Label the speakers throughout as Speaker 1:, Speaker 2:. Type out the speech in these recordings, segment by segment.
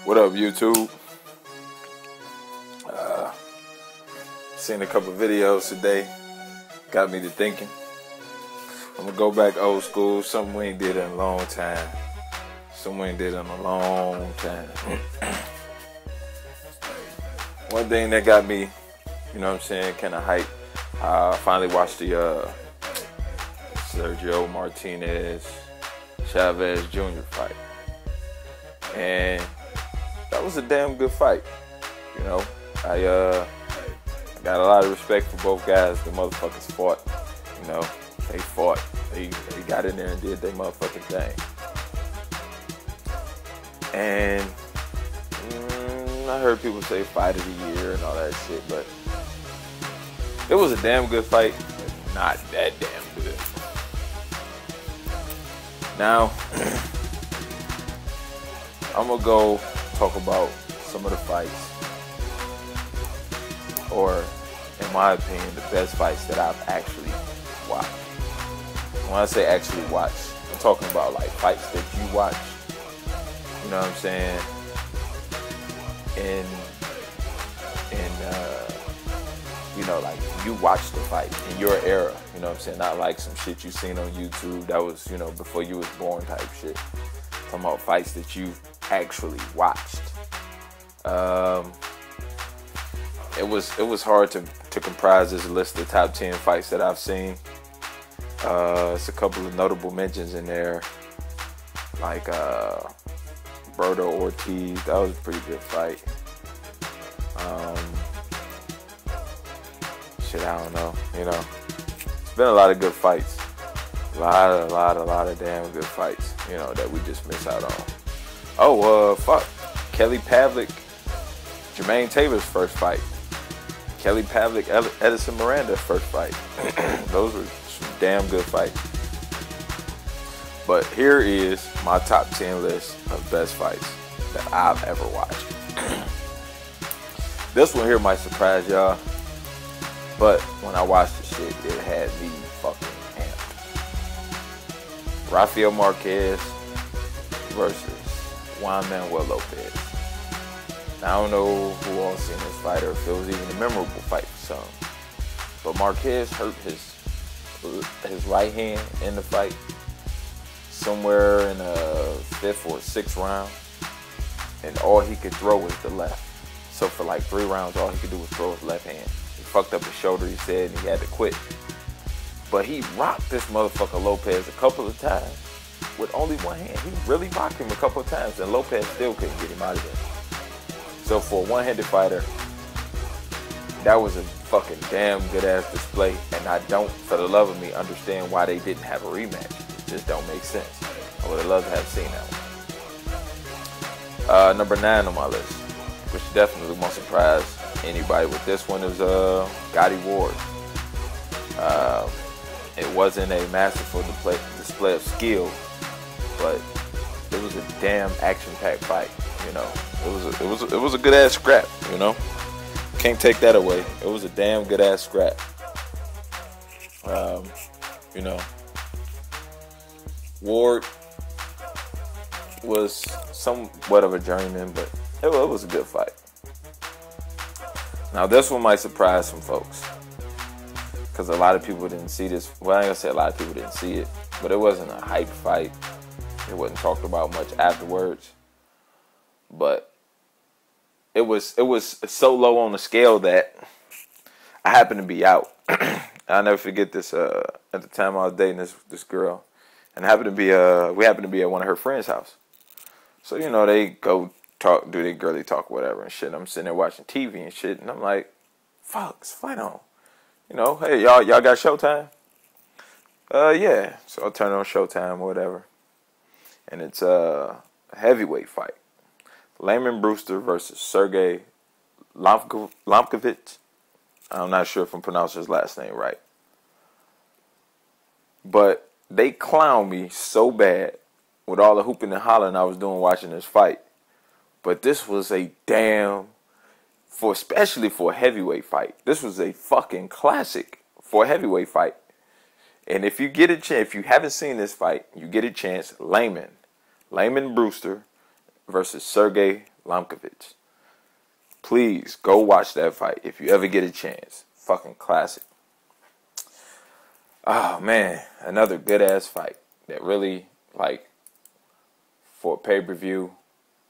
Speaker 1: What up, YouTube? Seen a couple videos today. Got me to thinking. I'm gonna go back old school. Something we ain't did in a long time. One thing that got me, you know what I'm saying, kind of hype. I finally watched the Sergio Martinez Chavez Jr. fight. And that was a damn good fight. You know, I got a lot of respect for both guys. The motherfuckers fought. You know, they fought. They got in there and did their motherfucking thing. And I heard people say fight of the year and all that shit, but it was a damn good fight, but not that damn good. Now, I'm gonna go talk about some of the fights, or in my opinion, the best fights that I've actually watched. When I say actually watched, I'm talking about like fights that you watch. You know what I'm saying? And you know, like you watched the fight in your era. You know what I'm saying? Not like some shit you seen on YouTube that was, you know, before you was born type shit. Talking about fights that you actually watched. It was hard to comprise this list of top 10 fights that I've seen. It's a couple of notable mentions in there, like Berto Ortiz. That was a pretty good fight. Shit, I don't know. You know, it's been a lot of good fights. A lot of damn good fights. You know, that we just miss out on. Oh, fuck. Kelly Pavlik, Jermaine Taylor's first fight. Kelly Pavlik, Edison Miranda's first fight. Those were some damn good fights. But here is my top 10 list of best fights that I've ever watched. This one here might surprise y'all, but when I watched the shit, it had me fucking amped. Rafael Marquez versus Juan Manuel Lopez. Now, I don't know who all seen this fight or if it was even a memorable fight for some, but Marquez hurt his right hand in the fight somewhere in the 5th or 6th round, and all he could throw was the left. So for like 3 rounds, all he could do was throw his left hand. He fucked up his shoulder, he said, and he had to quit. But he rocked this motherfucker Lopez a couple of times with only one hand. He really rocked him a couple of times, and Lopez still couldn't get him out of there. So for a one-handed fighter, that was a fucking damn good-ass display, and I don't, for the love of me, understand why they didn't have a rematch. It just don't make sense. I would have loved to have seen that one. Number 9 on my list, which definitely won't surprise anybody with this one, is Gotti Ward. It wasn't a masterful display of skill, but it was a damn action-packed fight. You know, it was a good ass scrap. You know, can't take that away. It was a damn good ass scrap. You know, Ward was somewhat of a journeyman, but it was a good fight. Now this one might surprise some folks, because a lot of people didn't see this. Well, I ain't gonna say a lot of people didn't see it, but it wasn't a hype fight. It wasn't talked about much afterwards. But it was so low on the scale that I happened to be out. I'll never forget this. At the time I was dating this girl, and we happened to be at one of her friends' house. So you know, they go talk, do their girly talk, whatever and shit. I'm sitting there watching TV and shit, and I'm like, "Fuck, it's fight on." You know, hey y'all got Showtime? Yeah. So I turn on Showtime, whatever, and it's a heavyweight fight. Layman Brewster versus Sergey Lomkovich. I'm not sure if I'm pronouncing his last name right. But they clowned me so bad with all the hooping and hollering I was doing watching this fight. But this was a damn, especially for a heavyweight fight, this was a fucking classic for a heavyweight fight. And if you get a chance, if you haven't seen this fight, you get a chance, Layman Brewster versus Sergey Lomkovich. Please go watch that fight if you ever get a chance. Fucking classic. Oh man, another good ass fight that really, like, for a pay-per-view,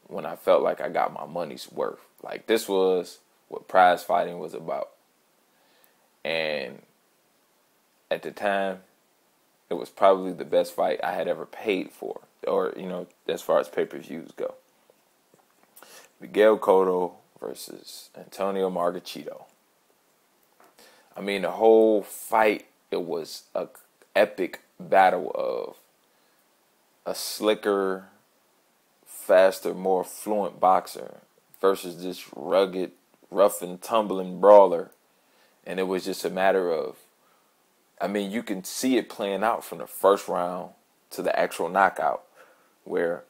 Speaker 1: when I felt like I got my money's worth. Like, this was what prize fighting was about. And at the time, it was probably the best fight I had ever paid for, or, you know, as far as pay-per-views go. Miguel Cotto versus Antonio Margarito. I mean, the whole fight, it was a epic battle of a slicker, faster, more fluent boxer versus this rugged, rough and tumbling brawler. And it was just a matter of, I mean, you can see it playing out from the first round to the actual knockout, where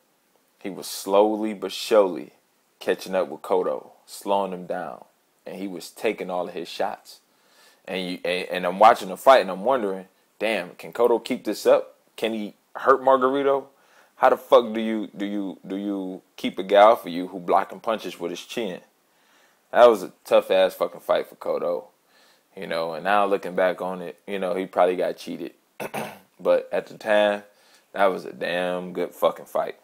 Speaker 1: he was slowly but surely catching up with Cotto, slowing him down, and he was taking all of his shots. And I'm watching the fight, and I'm wondering, damn, can Cotto keep this up? Can he hurt Margarito? How the fuck do you keep a guy off of you who blocking punches with his chin? That was a tough ass fucking fight for Cotto, you know. And now looking back on it, you know, he probably got cheated, but at the time, that was a damn good fucking fight.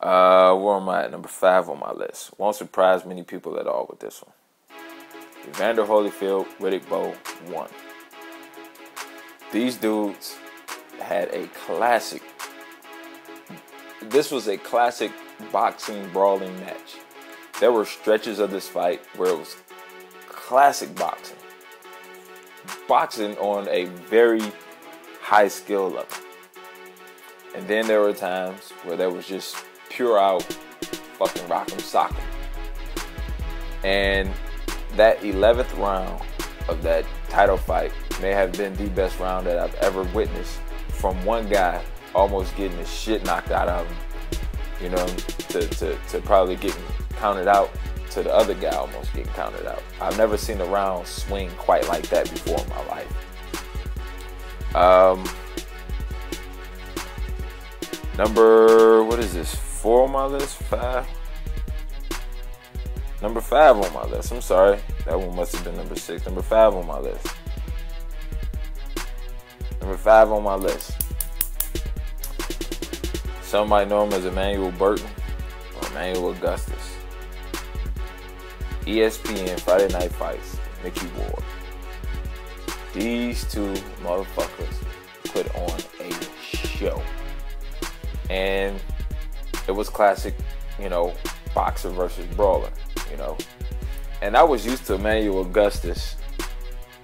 Speaker 1: Where am I at? Number 5 on my list. Won't surprise many people at all with this one. Evander Holyfield, Riddick Bowe, 1. These dudes had a classic. This was a classic boxing brawling match. There were stretches of this fight where it was classic boxing. Boxing on a very high skill level. And then there were times where there was just pure out fucking rock'em sock'em. And that 11th round of that title fight may have been the best round that I've ever witnessed, from one guy almost getting the shit knocked out of him, you know, to probably getting counted out, to the other guy almost getting counted out. I've never seen a round swing quite like that before in my life. Number, what is this, 4 on my list? 5? Number 5 on my list. I'm sorry. That one must have been number 6. Number 5 on my list. Number 5 on my list. Some might know him as Emmanuel Burton or Emmanuel Augustus. ESPN Friday Night Fights, Mickey Ward. These two motherfuckers put on a show. And it was classic, you know, boxer versus brawler, you know. And I was used to Emmanuel Augustus,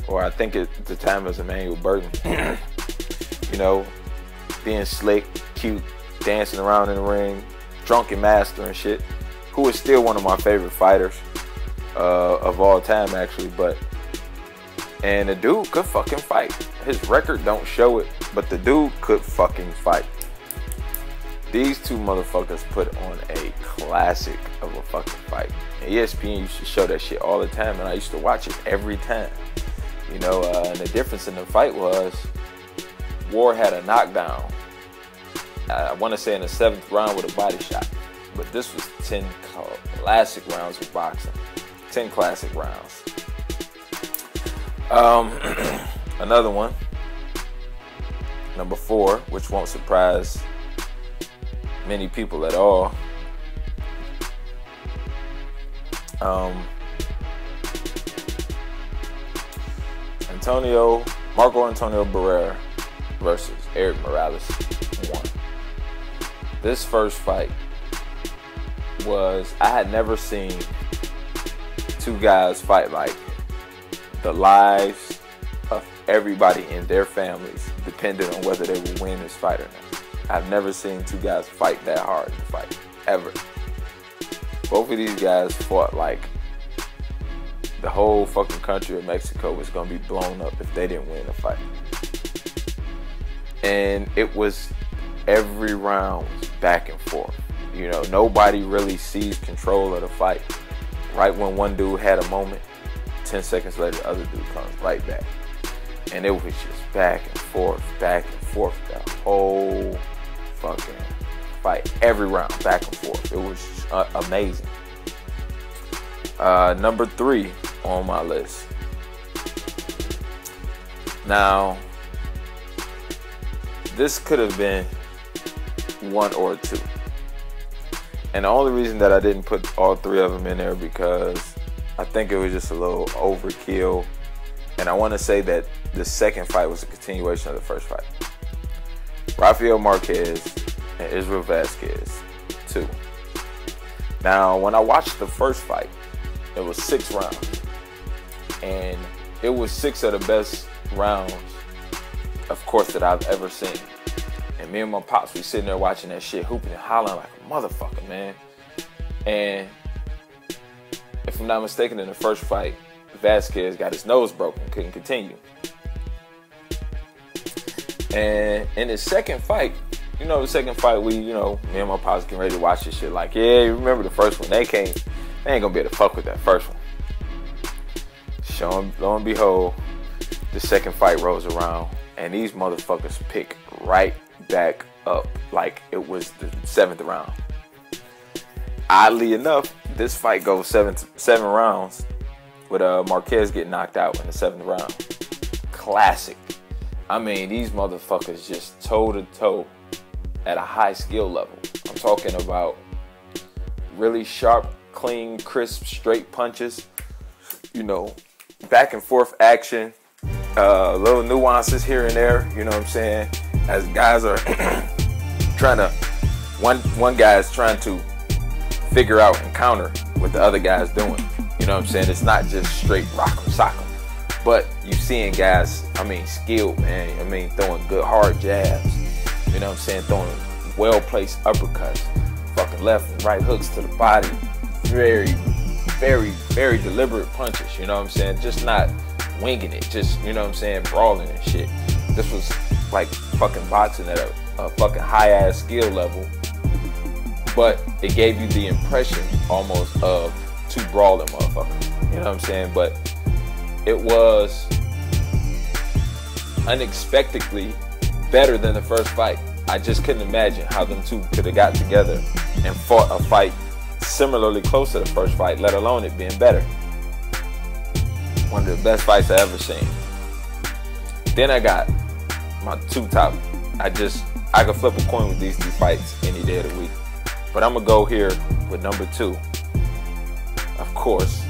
Speaker 1: or I think at the time it was Emmanuel Burton, you know, being slick, cute, dancing around in the ring, drunken master and shit, who is still one of my favorite fighters of all time, actually. And the dude could fucking fight. His record don't show it, but the dude could fucking fight. These two motherfuckers put on a classic of a fucking fight. And ESPN used to show that shit all the time, and I used to watch it every time. You know, and the difference in the fight was Ward had a knockdown, I want to say in the 7th round with a body shot. But this was 10 classic rounds of boxing. 10 classic rounds. Another one, number 4, which won't surprise many people at all. Marco Antonio Barrera versus Eric Morales, 1. This first fight was, I had never seen two guys fight like the lives of everybody in their families depended on whether they would win this fight or not. I've never seen two guys fight that hard in a fight, ever. Both of these guys fought like the whole fucking country of Mexico was going to be blown up if they didn't win the fight. And it was every round was back and forth. You know, nobody really seized control of the fight. Right when one dude had a moment, 10 seconds later, the other dude comes right back. And it was just back and forth the whole fucking fight every round, back and forth. It was amazing. Number 3 on my list. Now, this could have been 1 or 2. And the only reason that I didn't put all 3 of them in there because I think it was just a little overkill. And I want to say that the second fight was a continuation of the first fight. Rafael Marquez and Israel Vasquez 2. Now, when I watched the first fight, it was 6 rounds. And it was 6 of the best rounds, of course, that I've ever seen. And me and my pops, we sitting there watching that shit, hooping and hollering like a motherfucker, man. And if I'm not mistaken, in the first fight, Vasquez got his nose broken, couldn't continue. And in his second fight, the second fight, me and my pops getting ready to watch this shit. Like, yeah, you remember the first one? They ain't gonna be able to fuck with that first one. Lo and behold, the second fight rolls around, and these motherfuckers pick right back up like it was the 7th round. Oddly enough, this fight goes 7 rounds with Marquez getting knocked out in the 7th round. Classic. I mean, these motherfuckers just toe-to-toe at a high skill level. I'm talking about really sharp, clean, crisp, straight punches. Back and forth action. Little nuances here and there, you know what I'm saying? As guys are trying to, one guy is trying to figure out and counter what the other guy's doing. You know what I'm saying? It's not just straight rock 'em, sock 'em. But you seeing guys, skilled, man. Throwing good hard jabs. You know what I'm saying? Throwing well-placed uppercuts. Fucking left and right hooks to the body. Very, very, very deliberate punches. You know what I'm saying? Just not winging it. Just, brawling and shit. This was like fucking boxing at a fucking high-ass skill level. But it gave you the impression almost of 2 brawling motherfuckers. You know what I'm saying? But it was unexpectedly better than the first fight. I just couldn't imagine how them 2 could have got together and fought a fight similarly close to the first fight, let alone it being better. One of the best fights I ever seen. Then I got my 2 top. I could flip a coin with these 2 fights any day of the week. But I'm going to go here with number 2. Of course,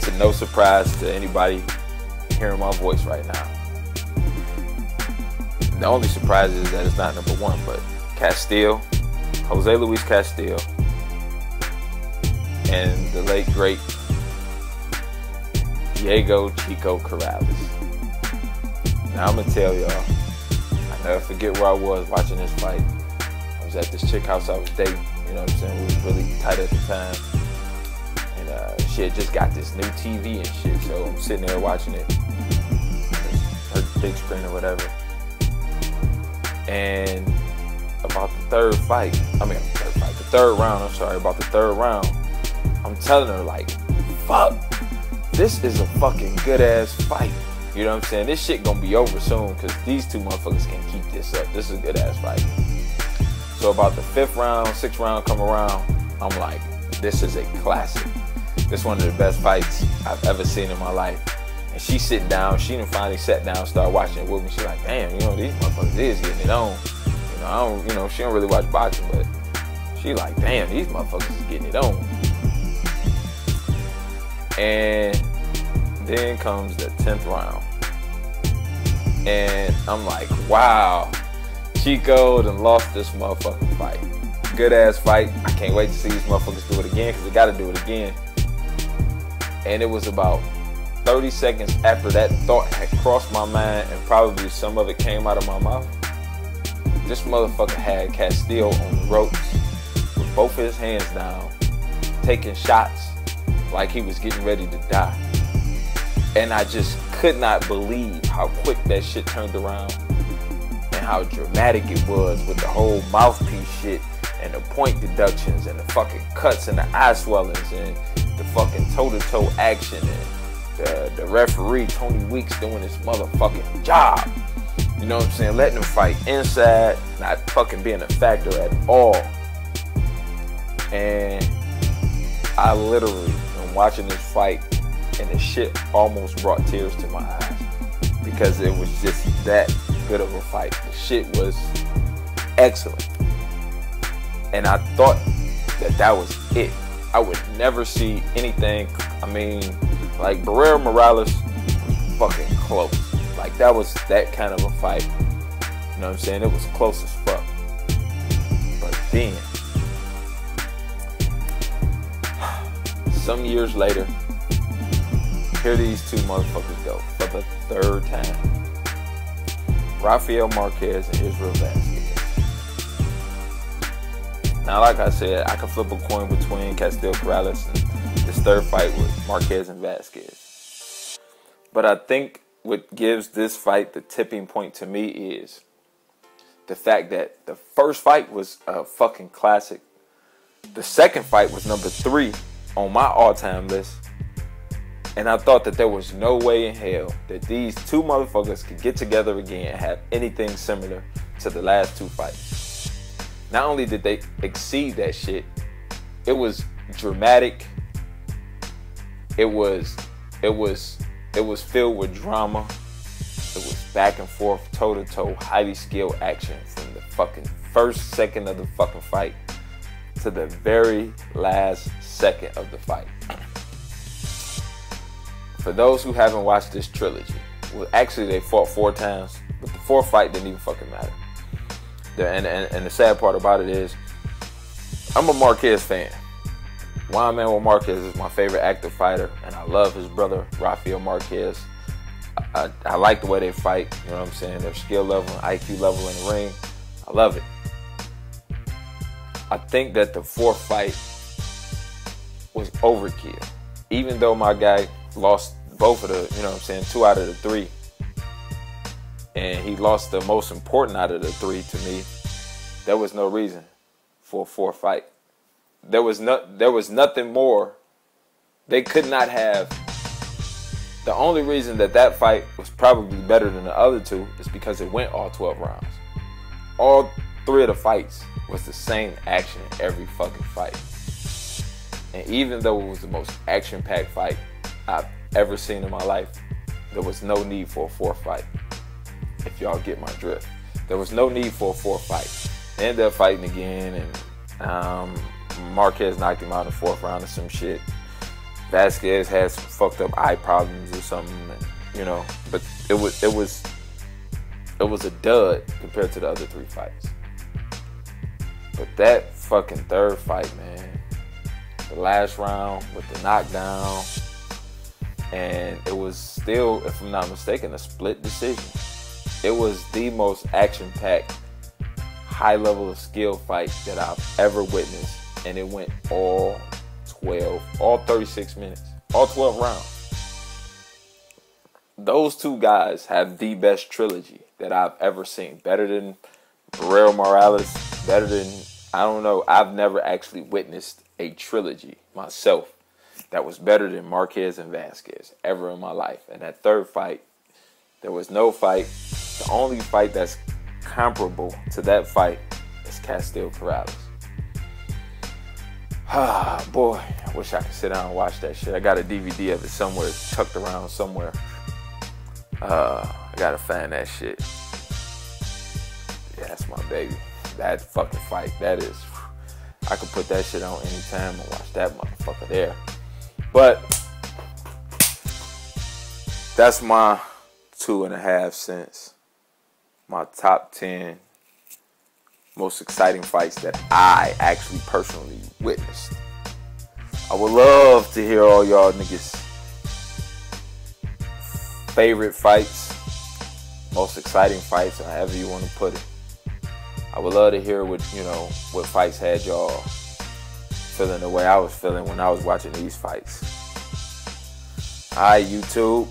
Speaker 1: to no surprise to anybody hearing my voice right now. The only surprise is that it's not number 1, but Jose Luis Castillo, and the late great Diego Chico Corrales. Now I'm gonna tell y'all, I never forget where I was watching this fight. I was at this chick house I was dating. You know what I'm saying? We was really tight at the time, and she had just got this new TV and shit. So I'm sitting there watching it, her big screen or whatever. And about the third round, I'm telling her like, fuck, this is a fucking good ass fight. You know what I'm saying? This shit gonna be over soon because these 2 motherfuckers can keep this up. This is a good ass fight. So about the 5th round, 6th round come around, I'm like, this is a classic. This is one of the best fights I've ever seen in my life. And she's sitting down, she done finally sat down, started watching it with me. She's like, damn, these motherfuckers is getting it on. She don't really watch boxing, but she like, damn, these motherfuckers is getting it on. And then comes the 10th round. And I'm like, wow, Chico done lost this motherfucking fight. Good ass fight. I can't wait to see these motherfuckers do it again because they got to do it again. And it was about 30 seconds after that thought had crossed my mind and probably some of it came out of my mouth. This motherfucker had Castillo on the ropes with both his hands down, taking shots like he was getting ready to die. And I just could not believe how quick that shit turned around and how dramatic it was with the whole mouthpiece shit and the point deductions and the fucking cuts and the eye swellings and the fucking toe-to-toe action and the referee, Tony Weeks, doing his motherfucking job. You know what I'm saying? Letting them fight inside, not fucking being a factor at all. And I literally am watching this fight, and the shit almost brought tears to my eyes because it was just that good of a fight. The shit was excellent. And I thought that was it. I would never see anything. I mean, like Barrera Morales was fucking close. Like that was that kind of a fight. You know what I'm saying? It was close as fuck. But then, some years later, here these two motherfuckers go for the third time. Rafael Marquez and Israel Vasquez. Now, like I said, I could flip a coin between Castillo Corrales and this third fight with Marquez and Vasquez. But I think what gives this fight the tipping point to me is the fact that the first fight was a fucking classic. The second fight was number 3 on my all-time list. And I thought that there was no way in hell that these two motherfuckers could get together again and have anything similar to the last 2 fights. Not only did they exceed that shit, it was dramatic. It was filled with drama. It was back and forth, toe to toe, highly skilled action from the fucking first second of the fucking fight to the very last second of the fight. For those who haven't watched this trilogy, well, actually they fought 4 times, but the 4th fight didn't even fucking matter. And the sad part about it is, I'm a Marquez fan. Juan Manuel Marquez is my favorite active fighter, and I love his brother, Rafael Marquez. I like the way they fight, you know what I'm saying? Their skill level and IQ level in the ring. I love it. I think that the 4th fight was overkill. Even though my guy lost both of the, you know what I'm saying, 2 out of the 3. And he lost the most important out of the 3 to me. There was no reason for a 4th fight. There was nothing more. They could not have. The only reason that fight was probably better than the other 2 is because it went all 12 rounds. All 3 of the fights was the same action in every fucking fight. And even though it was the most action-packed fight I've ever seen in my life, there was no need for a 4th fight. If y'all get my drift. There was no need for a 4th fight. They ended up fighting again, and Marquez knocked him out in the 4th round or some shit. Vasquez had some fucked up eye problems or something, and, you know. But it was a dud compared to the other 3 fights. But that fucking 3rd fight, man, the last round with the knockdown, and it was still, if I'm not mistaken, a split decision. It was the most action-packed, high level of skill fight that I've ever witnessed. And it went all 36 minutes, all 12 rounds. Those 2 guys have the best trilogy that I've ever seen. Better than Barrera Morales, better than, I don't know, I've never actually witnessed a trilogy myself that was better than Marquez and Vasquez ever in my life. And that 3rd fight, there was no fight. The only fight that's comparable to that fight is Castillo Corrales. Ah, boy, I wish I could sit down and watch that shit. I got a DVD of it somewhere, tucked around somewhere. I gotta find that shit. Yeah, that's my baby. That fucking fight, that is, I could put that shit on anytime and watch that motherfucker there. But that's my 2.5 cents. My top 10 most exciting fights that I actually personally witnessed. I would love to hear all y'all niggas favorite fights, most exciting fights, or however you want to put it. I would love to hear what fights had y'all feeling the way I was feeling when I was watching these fights. Alright, YouTube.